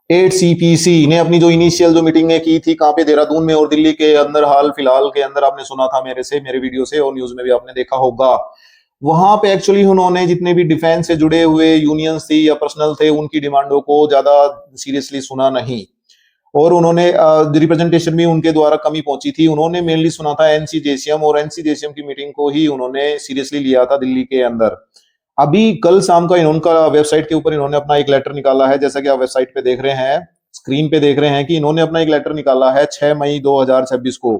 8CPC ने अपनी जो इनिशियल जो मीटिंगें की थी कहाँ पे, देहरादून में और दिल्ली के अंदर, हाल फिलहाल के अंदर आपने सुना था मेरे वीडियो से और न्यूज में भी आपने देखा होगा। वहां पे एक्चुअली उन्होंने जितने भी डिफेंस से जुड़े हुए यूनियंस थी या पर्सनल थे उनकी डिमांडों को ज्यादा सीरियसली सुना नहीं, और उन्होंने रिप्रेजेंटेशन भी उनके द्वारा कमी पहुंची थी। उन्होंने मेनली सुना था एनसीजेसीएम, और एनसीजेसीएम की मीटिंग को ही उन्होंने सीरियसली लिया था दिल्ली के अंदर। अभी कल शाम का इनका वेबसाइट के ऊपर इन्होंने अपना एक लेटर निकाला है, जैसा कि आप वेबसाइट पे देख रहे हैं, स्क्रीन पे देख रहे हैं कि इन्होंने अपना एक लेटर निकाला है 6 मई 2026 को।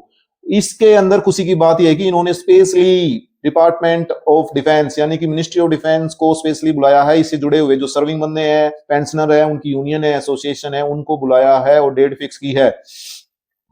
इसके अंदर खुशी की बात यह है कि इन्होंने स्पेशली डिपार्टमेंट ऑफ डिफेंस यानी कि मिनिस्ट्री ऑफ डिफेंस को स्पेशली बुलाया है। इससे जुड़े हुए जो सर्विंग बंदे हैं, पेंशनर है, उनकी यूनियन है, एसोसिएशन है, उनको बुलाया है और डेट फिक्स की है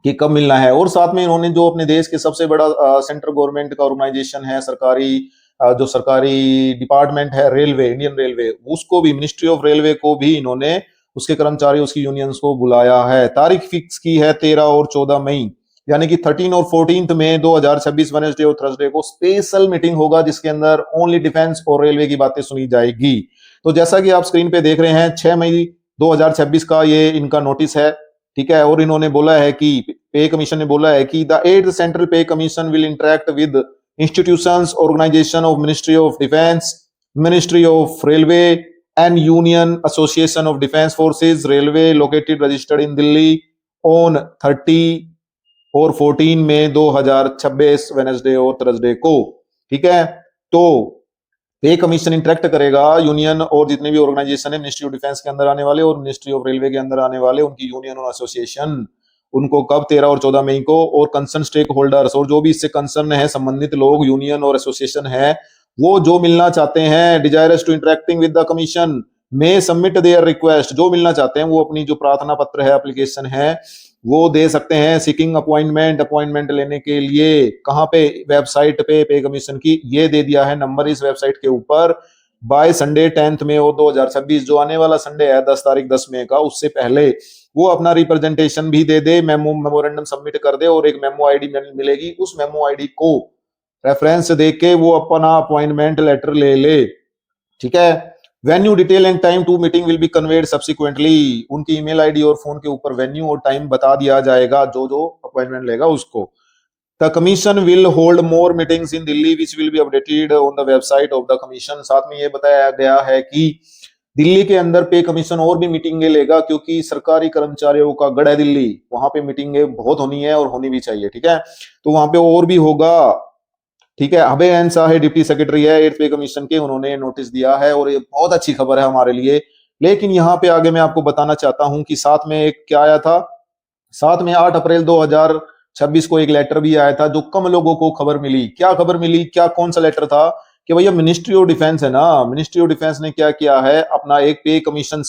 कि कब मिलना है। और साथ में इन्होंने जो अपने देश के सबसे बड़ा सेंट्रल गवर्नमेंट का ऑर्गेनाइजेशन है, सरकारी जो सरकारी डिपार्टमेंट है रेलवे, इंडियन रेलवे, उसको भी, मिनिस्ट्री ऑफ रेलवे को भी इन्होंने, उसके कर्मचारी, उसकी यूनियंस को बुलाया है। तारीख फिक्स की है 13 और 14 मई, यानी कि 13 और 14 मई 2026 वेडनेसडे और थर्सडे को स्पेशल मीटिंग होगा, जिसके अंदर ओनली डिफेंस और रेलवे की बातें सुनी जाएगी। तो जैसा कि आप स्क्रीन पे देख रहे हैं, 6 मई 2026 का ये इनका नोटिस है, ठीक है। और इन्होंने बोला है कि पे कमीशन ने बोला है कि द 8th सेंट्रल पे commission will interact with institutions, organization of Ministry of Defense, Ministry of Railway and Union Association of Defense Forces Railway located registered in Delhi on 30 और 14 मई 2026 वेडनेसडे और थर्सडे को, ठीक है। तो पे कमीशन इंटरेक्ट करेगा union और जितने भी ऑर्गेनाइजेशन है मिनिस्ट्री ऑफ डिफेंस के अंदर आने वाले और मिनिस्ट्री ऑफ रेलवे के अंदर आने वाले, उनकी यूनियन और एसोसिएशन, उनको कब, 13 और 14 मई को। और कंसर्न स्टेक होल्डर्स, और जो भी इससे कंसर्न है, संबंधित लोग, यूनियन और एसोसिएशन है, वो जो मिलना चाहते हैं, desirous to interacting with the commission में सबमिट देयर रिक्वेस्ट, जो मिलना चाहते हैं वो अपनी जो प्रार्थना पत्र है, एप्लीकेशन है, वो दे सकते हैं। सीकिंग अपॉइंटमेंट लेने के लिए कहां पे, वेबसाइट पे कमीशन की, ये दे दिया है नंबर इस वेबसाइट के ऊपर। बाय संडे 10 मई 2026, जो आने वाला संडे है 10 तारीख 10 मई का, उससे पहले वो अपना रिप्रेजेंटेशन भी दे दे, मेमोरेंडम सबमिट कर दे, और एक मेमो आईडी मिलेगी, उस मेमो आईडी को रेफरेंस दे के वो अपना अपॉइंटमेंट लेटर ले ले, ठीक है। Venue detail and time to meeting will be conveyed subsequently, उनकी ईमेल आईडी और फोन के ऊपर वेन्यू और टाइम बता दिया जाएगा, जो जो अपॉइंटमेंट लेगा उसको। The commission will hold more meetings in Delhi which will be updated on the website of the commission. साथ में ये बताया गया है कि दिल्ली के अंदर पे कमीशन और भी मीटिंगें लेगा, क्योंकि सरकारी कर्मचारियों का गढ़ है दिल्ली, वहां पे मीटिंगें बहुत होनी है और होनी भी चाहिए, ठीक है। तो वहां पे और भी होगा, ठीक है। अभय एन शाह है, डिप्टी सेक्रेटरी है 8th पे कमीशन के, उन्होंने नोटिस दिया है और ये बहुत अच्छी खबर है हमारे लिए। लेकिन यहाँ पे आगे मैं आपको बताना चाहता हूं कि साथ में एक क्या आया था, साथ में 8 अप्रैल 2026 को एक लेटर भी आया था, जो कम लोगों को खबर मिली। क्या खबर मिली, क्या, कौन सा लेटर था, कि भैया मिनिस्ट्री ऑफ डिफेंस है ना, मिनिस्ट्री ऑफ डिफेंस ने क्या किया है, अपना एक पे कमीशन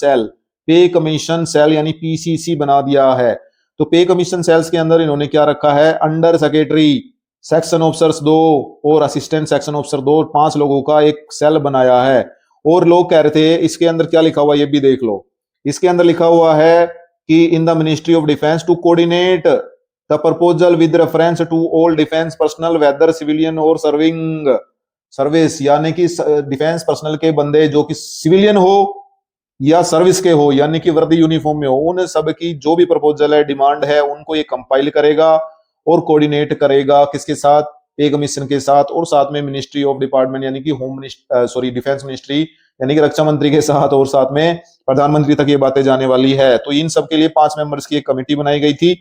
सेल यानी पीसीसी बना दिया है। तो पे कमीशन सेल्स के अंदर इन्होंने क्या रखा है, अंडर सेक्रेटरी, सेक्शन ऑफिसर्स 2 और असिस्टेंट सेक्शन ऑफिसर 2, 5 लोगों का एक सेल बनाया है। और लोग कह रहे थे इसके अंदर क्या लिखा हुआ, ये भी देख लो। इसके अंदर लिखा हुआ है कि in the ministry of defence to coordinate the proposal with reference to all defence personal whether civilian और सर्विंग सर्विस, यानी कि डिफेंस पर्सनल के बंदे जो कि सिविलियन हो या सर्विस के हो, यानी कि वर्दी यूनिफॉर्म में हो, उन सब की जो भी प्रपोजल है, डिमांड है, उनको ये कंपाइल करेगा और कोऑर्डिनेट करेगा किसके साथ, पे कमीशन के साथ, और साथ में मिनिस्ट्री ऑफ डिपार्टमेंट यानी कि डिफेंस मिनिस्ट्री यानी कि रक्षा मंत्री के साथ, और साथ में प्रधानमंत्री तक ये बातें जाने वाली है। तो इन सब के लिए 5 मेंबर्स की एक कमेटी बनाई गई थी,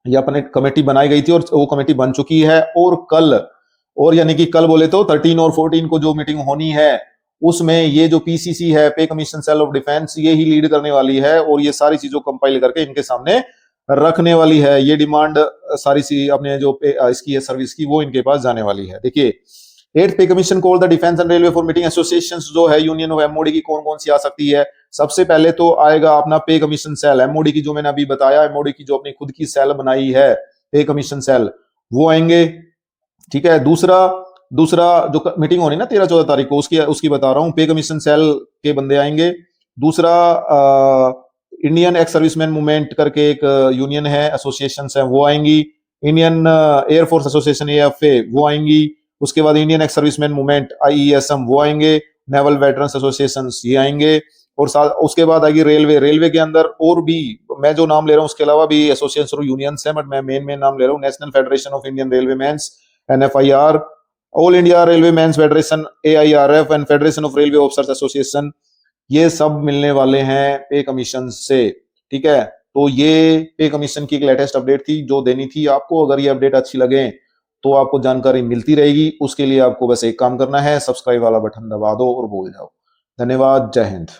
या अपने कमेटी बनाई गई थी, और वो कमेटी बन चुकी है। और कल, और यानी कि कल बोले तो 13 और 14 को जो मीटिंग होनी है, उसमें ये जो पीसीसी है, पे कमीशन सेल ऑफ डिफेंस, ये ही लीड करने वाली है और ये सारी चीजों कंपाइल करके इनके सामने रखने वाली है। ये डिमांड सारी सी अपने जो इसकी है सर्विस की, वो इनके पास जाने वाली है। देखिए, 8th पे commission call the defence and railway for meeting associations, जो है यूनियन ऑफ एमओडी की कौन कौन सी आ सकती है। सबसे पहले तो आएगा अपना पे कमीशन सेल, एमओडी की, जो मैंने अभी बताया, एमओडी की जो अपनी खुद की सेल बनाई है, पे कमीशन सेल, वो आएंगे, ठीक है। दूसरा जो मीटिंग होनी ना 13-14 तारीख को, उसकी बता रहा हूँ, पे कमीशन सेल के बंदे आएंगे। दूसरा इंडियन एक्स सर्विसमैन मूवमेंट करके एक यूनियन है, एसोसिएशन है, वो आएंगी। इंडियन एयरफोर्स एसोसिएशन एएफए, वो आएंगी। उसके बाद इंडियन एक्स सर्विसमैन मूवमेंट आईईएसएम, वो आएंगे। नेवल वेटरन्स एसोसिएशन, ये आएंगे। और साथ उसके बाद आएगी रेलवे। रेलवे के अंदर और भी मैं जो नाम ले रहा हूँ उसके अलावा भी एसोसिएशन और यूनियंस है, बट मैं मेन नाम ले रहा हूँ। National Federation of Indian Railway Men's NFIR, All India Railway Men's Federation AIRF and Federation of Railway Officers Association, ये सब मिलने वाले हैं पे कमीशन से। ठीक है, तो ये पे कमीशन की एक लेटेस्ट अपडेट थी जो देनी थी आपको। अगर ये अपडेट अच्छी लगे तो आपको जानकारी मिलती रहेगी। उसके लिए आपको बस एक काम करना है, सब्सक्राइब वाला बटन दबा दो और बोल जाओ। धन्यवाद, जय हिंद।